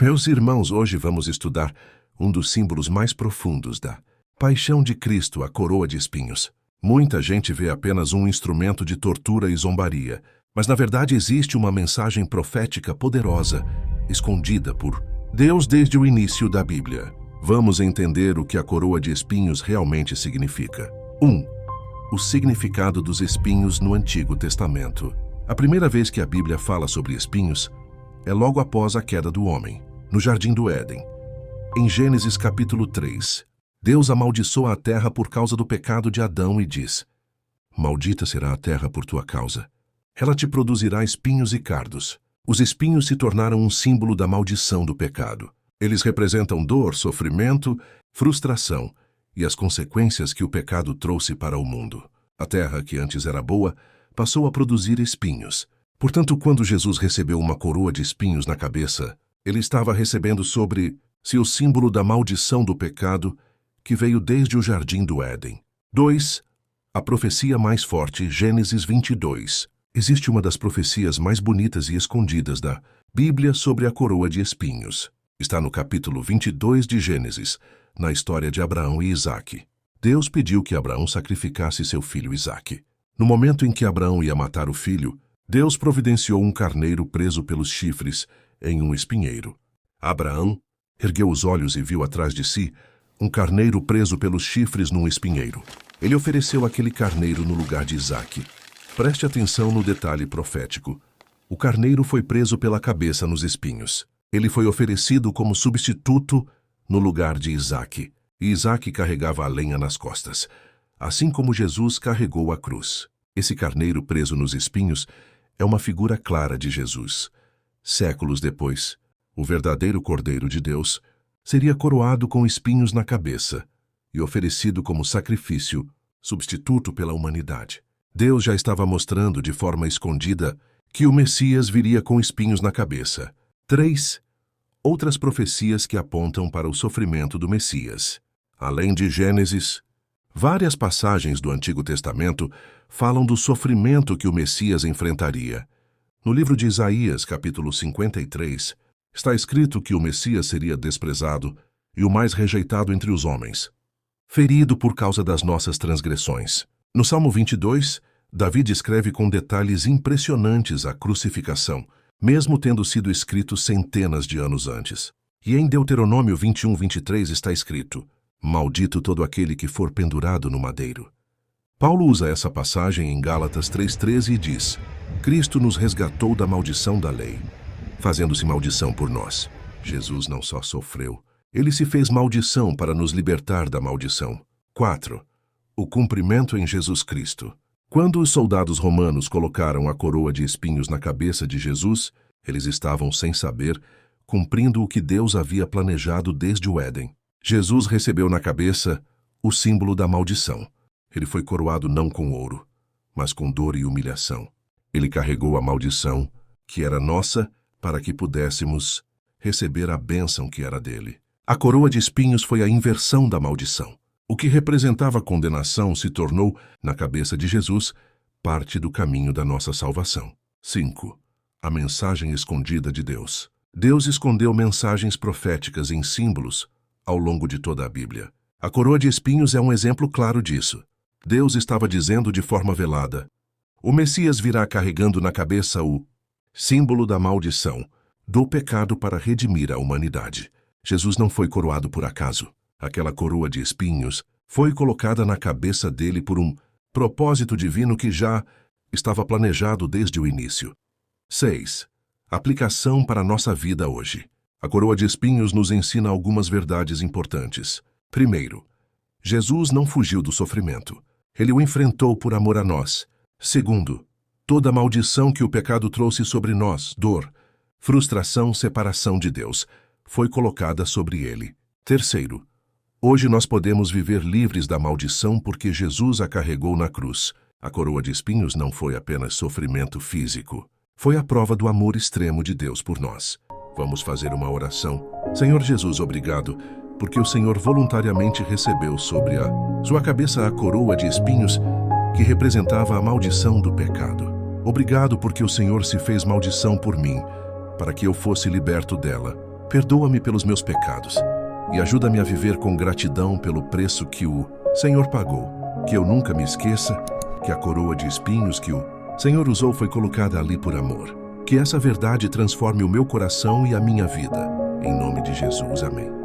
Meus irmãos, hoje vamos estudar um dos símbolos mais profundos da paixão de Cristo, a coroa de espinhos. Muita gente vê apenas um instrumento de tortura e zombaria, mas na verdade existe uma mensagem profética poderosa, escondida por Deus desde o início da Bíblia. Vamos entender o que a coroa de espinhos realmente significa. 1. O significado dos espinhos no Antigo Testamento. A primeira vez que a Bíblia fala sobre espinhos é logo após a queda do homem, no Jardim do Éden. Em Gênesis capítulo 3, Deus amaldiçoa a terra por causa do pecado de Adão e diz: Maldita será a terra por tua causa. Ela te produzirá espinhos e cardos. Os espinhos se tornaram um símbolo da maldição do pecado. Eles representam dor, sofrimento, frustração e as consequências que o pecado trouxe para o mundo. A terra, que antes era boa, passou a produzir espinhos. Portanto, quando Jesus recebeu uma coroa de espinhos na cabeça, ele estava recebendo sobre-se o símbolo da maldição do pecado que veio desde o Jardim do Éden. 2. A profecia mais forte, Gênesis 22. Existe uma das profecias mais bonitas e escondidas da Bíblia sobre a coroa de espinhos. Está no capítulo 22 de Gênesis, na história de Abraão e Isaque. Deus pediu que Abraão sacrificasse seu filho Isaque. No momento em que Abraão ia matar o filho, Deus providenciou um carneiro preso pelos chifres em um espinheiro. Abraão ergueu os olhos e viu atrás de si um carneiro preso pelos chifres num espinheiro. Ele ofereceu aquele carneiro no lugar de Isaque. Preste atenção no detalhe profético. O carneiro foi preso pela cabeça nos espinhos. Ele foi oferecido como substituto no lugar de Isaque. E Isaque carregava a lenha nas costas, assim como Jesus carregou a cruz. Esse carneiro preso nos espinhos é uma figura clara de Jesus. Séculos depois, o verdadeiro Cordeiro de Deus seria coroado com espinhos na cabeça e oferecido como sacrifício, substituto pela humanidade. Deus já estava mostrando de forma escondida que o Messias viria com espinhos na cabeça. 3. Outras profecias que apontam para o sofrimento do Messias. Além de Gênesis, várias passagens do Antigo Testamento falam do sofrimento que o Messias enfrentaria. No livro de Isaías, capítulo 53, está escrito que o Messias seria desprezado e o mais rejeitado entre os homens, ferido por causa das nossas transgressões. No Salmo 22, Davi descreve com detalhes impressionantes a crucificação, mesmo tendo sido escrito centenas de anos antes. E em Deuteronômio 21:23 está escrito: Maldito todo aquele que for pendurado no madeiro. Paulo usa essa passagem em Gálatas 3:13 e diz: Cristo nos resgatou da maldição da lei, fazendo-se maldição por nós. Jesus não só sofreu, ele se fez maldição para nos libertar da maldição. 4. O cumprimento em Jesus Cristo. Quando os soldados romanos colocaram a coroa de espinhos na cabeça de Jesus, eles estavam, sem saber, cumprindo o que Deus havia planejado desde o Éden. Jesus recebeu na cabeça o símbolo da maldição. Ele foi coroado não com ouro, mas com dor e humilhação. Ele carregou a maldição, que era nossa, para que pudéssemos receber a bênção que era dele. A coroa de espinhos foi a inversão da maldição. O que representava condenação se tornou, na cabeça de Jesus, parte do caminho da nossa salvação. 5. A mensagem escondida de Deus. Deus escondeu mensagens proféticas em símbolos ao longo de toda a Bíblia. A coroa de espinhos é um exemplo claro disso. Deus estava dizendo de forma velada: o Messias virá carregando na cabeça o símbolo da maldição, do pecado para redimir a humanidade. Jesus não foi coroado por acaso. Aquela coroa de espinhos foi colocada na cabeça dele por um propósito divino que já estava planejado desde o início. 6. Aplicação para a nossa vida hoje. A coroa de espinhos nos ensina algumas verdades importantes. Primeiro, Jesus não fugiu do sofrimento. Ele o enfrentou por amor a nós. Segundo, toda a maldição que o pecado trouxe sobre nós, dor, frustração, separação de Deus, foi colocada sobre ele. Terceiro, hoje nós podemos viver livres da maldição porque Jesus a carregou na cruz. A coroa de espinhos não foi apenas sofrimento físico. Foi a prova do amor extremo de Deus por nós. Vamos fazer uma oração. Senhor Jesus, obrigado, porque o Senhor voluntariamente recebeu sobre a sua cabeça a coroa de espinhos que representava a maldição do pecado. Obrigado porque o Senhor se fez maldição por mim, para que eu fosse liberto dela. Perdoa-me pelos meus pecados e ajuda-me a viver com gratidão pelo preço que o Senhor pagou. Que eu nunca me esqueça que a coroa de espinhos que o Senhor usou foi colocada ali por amor. Que essa verdade transforme o meu coração e a minha vida. Em nome de Jesus, amém.